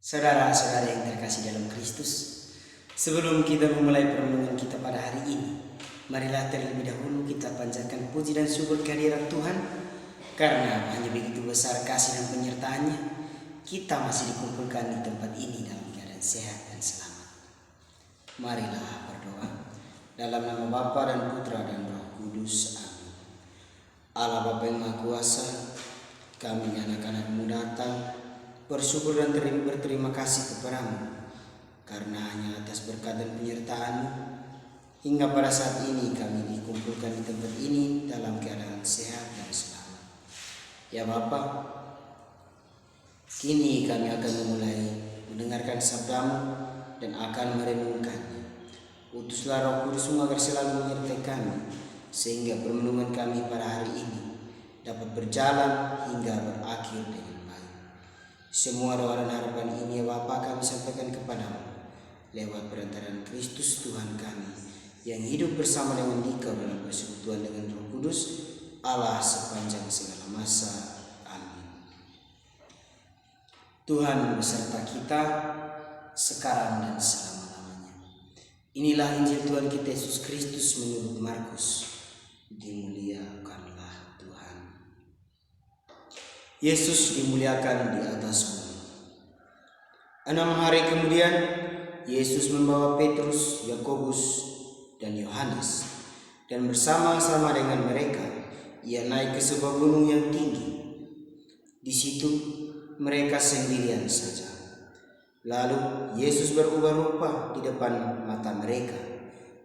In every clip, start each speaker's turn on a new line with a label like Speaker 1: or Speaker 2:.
Speaker 1: Saudara-saudara yang terkasih dalam Kristus, sebelum kita memulai perenungan kita pada hari ini, marilah terlebih dahulu kita panjatkan puji dan syukur kehadirat Tuhan, karena hanya begitu besar kasih dan penyertaannya, kita masih dikumpulkan di tempat ini dalam keadaan sehat dan selamat. Marilah berdoa. Dalam nama Bapa dan Putra dan Roh Kudus. Amin. Allah Bapa yang Maha Kuasa, kami anak-anak-Mu datang bersyukur dan berterima kasih kepadamu, karena hanya atas berkat dan penyertaan-Mu hingga pada saat ini kami dikumpulkan di tempat ini dalam keadaan sehat dan selamat. Ya Bapa, kini kami akan memulai mendengarkan sabda-Mu dan akan merenungkannya. Utuslah Roh Kudus-Mu agar selalu menyertai kami, sehingga permenungan kami pada hari ini dapat berjalan hingga berakhir dengan baik. Semua doa dan harapan ini ya Bapa kami sampaikan kepadamu lewat perantaraan Kristus Tuhan kami, yang hidup bersama dengan Dikau dalam persekutuan dengan Roh Kudus Allah sepanjang segala masa. Amin. Tuhan beserta kita sekarang dan selama-lamanya. Inilah Injil Tuhan kita Yesus Kristus menurut Markus. Dimuliakanlah Tuhan. Yesus dimuliakan di atas bumi. 6 hari kemudian, Yesus membawa Petrus, Yakobus, dan Yohanes, dan bersama-sama dengan mereka, ia naik ke sebuah gunung yang tinggi. Di situ mereka sendirian saja. Lalu Yesus berubah rupa di depan mata mereka,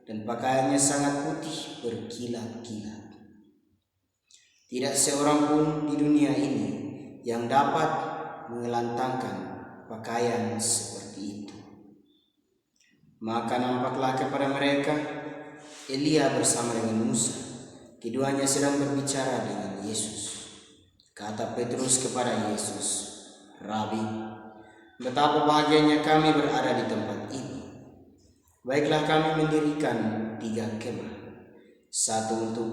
Speaker 1: dan pakaiannya sangat putih berkilat-kilat. Tidak seorang pun di dunia ini yang dapat mengelantangkan pakaian seperti itu. Maka nampaklah kepada mereka Elia bersama dengan Musa. Keduanya sedang berbicara dengan Yesus. Kata Petrus kepada Yesus, "Rabi, betapa bahagianya kami berada di tempat ini. Baiklah kami mendirikan 3 kemah, 1 untuk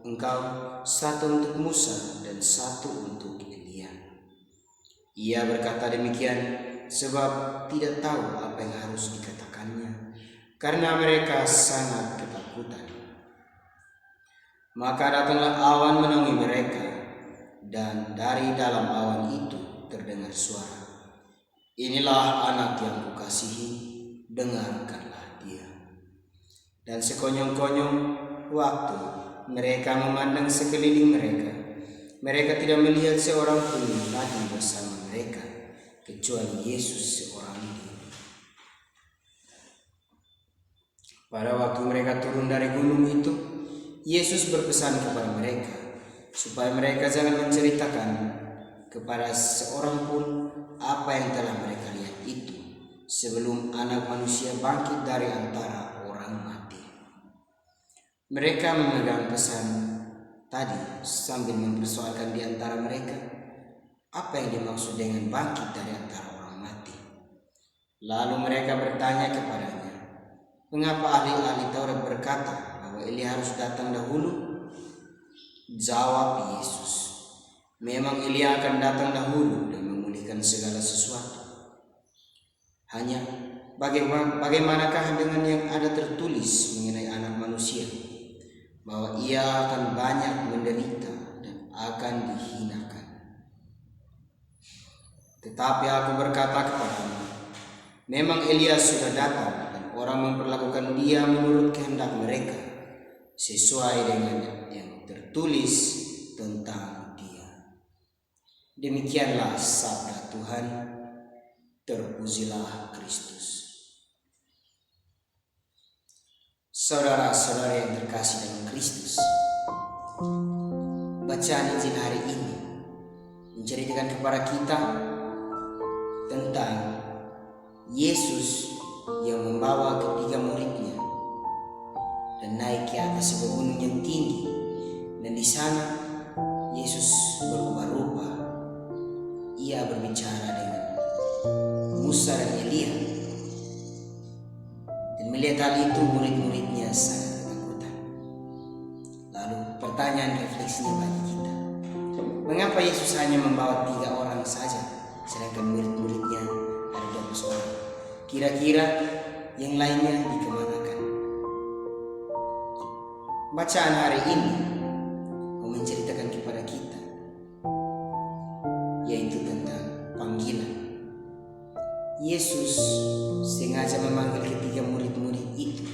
Speaker 1: Engkau, 1 untuk Musa, dan 1 untuk Elia." Ia berkata demikian sebab tidak tahu apa yang harus dikatakannya, karena mereka sangat ketakutan. Maka datanglah awan menaungi mereka, dan dari dalam awan itu terdengar suara, "Inilah anak yang kukasihi, dengarkanlah dia." Dan sekonyong-konyong waktu mereka memandang sekeliling mereka, mereka tidak melihat seorang pun lagi bersama mereka, kecuali Yesus seorang diri. Pada waktu mereka turun dari gunung itu, Yesus berpesan kepada mereka supaya mereka jangan menceritakan kepada seorang pun apa yang telah mereka lihat itu, sebelum Anak Manusia bangkit dari antara orang mati. Mereka memegang pesan tadi sambil mempersoalkan di antara mereka apa yang dimaksud dengan bangkit dari antara orang mati. Lalu mereka bertanya kepadanya, "Mengapa ahli-ahli Taurat berkata bahwa Elia harus datang dahulu?" Jawab Yesus, "Memang Elia akan datang dahulu dan memulihkan segala sesuatu. Hanya bagaimanakah dengan yang ada tertulis mengenai Anak Manusia, bahwa ia akan banyak menderita dan akan dihinakan. Tetapi aku berkata kepadamu, memang Elia sudah datang, dan orang memperlakukan dia menurut kehendak mereka, sesuai dengan yang tertulis tentang dia." Demikianlah sabda Tuhan. Terpujilah Kristus. Saudara-saudara yang terkasih dalam Kristus, bacaan Injil hari ini menceritakan kepada kita tentang Yesus yang membawa ketiga muridnya dan naik ke atas sebuah gunung yang tinggi, dan di sana Yesus berubah rupa. Ia berbicara dengan Musa dan Elia, dan melihat hal itu murid-muridnya sangat ketakutan. Lalu pertanyaan refleksinya bagi kita, mengapa Yesus hanya membawa 3 orang saja, sedangkan murid-muridnya ada kira-kira yang lainnya dikemanakan. Bacaan hari ini mau menceritakan kepada kita, yaitu tentang panggilan. Yesus sengaja memanggil ketiga murid-murid itu,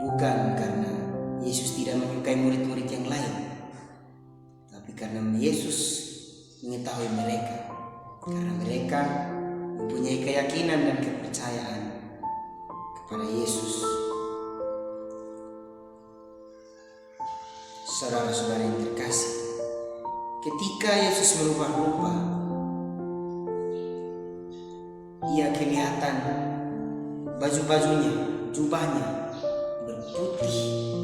Speaker 1: bukan karena Yesus tidak menyukai murid-murid yang lain, tapi karena Yesus mengetahui mereka, karena mereka mempunyai keyakinan dan kepercayaan kepada Yesus. Saudara-saudara yang terkasih, ketika Yesus merubah rupa, ia kelihatan baju-bajunya, jubahnya berputih,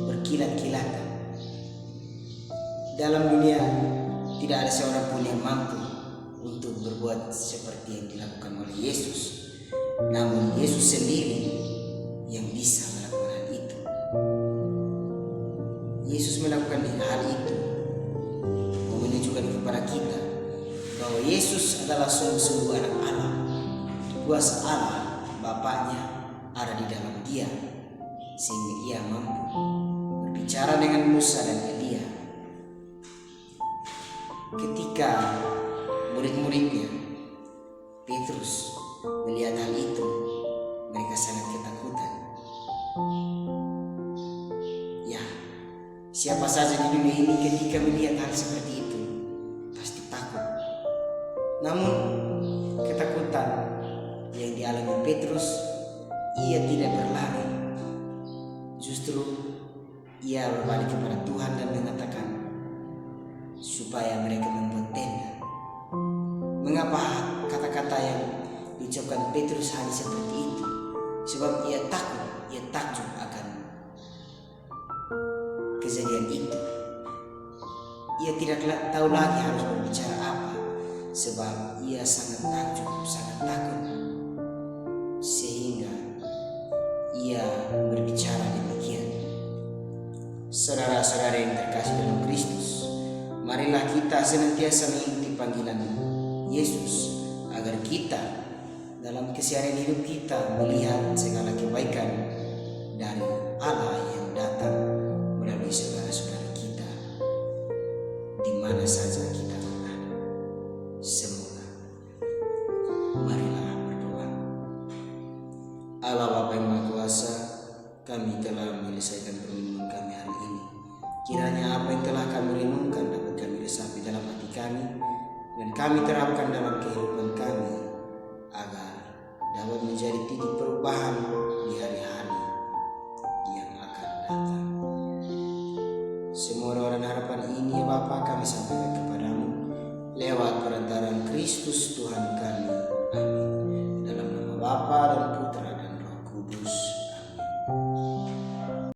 Speaker 1: berkilat-kilatan. Dalam dunia tidak ada seorang pun yang mampu untuk berbuat seperti yang dilakukan oleh Yesus. Namun Yesus sendiri yang bisa melakukan hal itu. Yesus melakukan hal itu mau menunjukkan kepada kita bahwa Yesus adalah sungguh-sungguh anak Allah. Kuasa Allah Bapaknya ada di dalam Dia, sehingga Ia mampu berbicara dengan Musa dan Elia. Ketika murid-muridnya Petrus melihat hal itu, mereka sangat ketakutan. Ya, siapa saja di dunia ini ketika melihat hal seperti itu pasti takut. Namun ketakutan yang dialami Petrus, ia tidak berlari. Justru ia berbalik kepada Tuhan dan mengatakan supaya mereka membuat tenda. Mengapa kata-kata yang diucapkan Petrus hanya seperti itu? Sebab ia takjub akan kejadian itu. Ia tidak tahu lagi harus berbicara apa, sebab ia sangat takjub, sangat takut, sehingga ia berbicara demikian. Saudara-saudara yang terkasih dalam Kristus, marilah kita senantiasa mengikuti panggilan Yesus, agar kita dalam keseharian hidup kita melihat segala kebaikan dari Allah yang datang melalui saudara-saudara kita di mana saja kita berada. Semoga. Marilah berdoa. Allah Bapa yang Maha Kuasa, kami telah menyelesaikan permenungan kami hari ini. Kiranya apa yang telah kami renungkan dapat kami resapi dalam hati kami, dan kami terapkan dalam kehidupan kami, agar dapat menjadi titik perubahan di hari-hari yang akan datang. Semua doa dan harapan ini ya Bapa kami sampaikan kepadamu lewat perantaraan Kristus Tuhan kami. Amin. Dalam nama Bapa dan Putra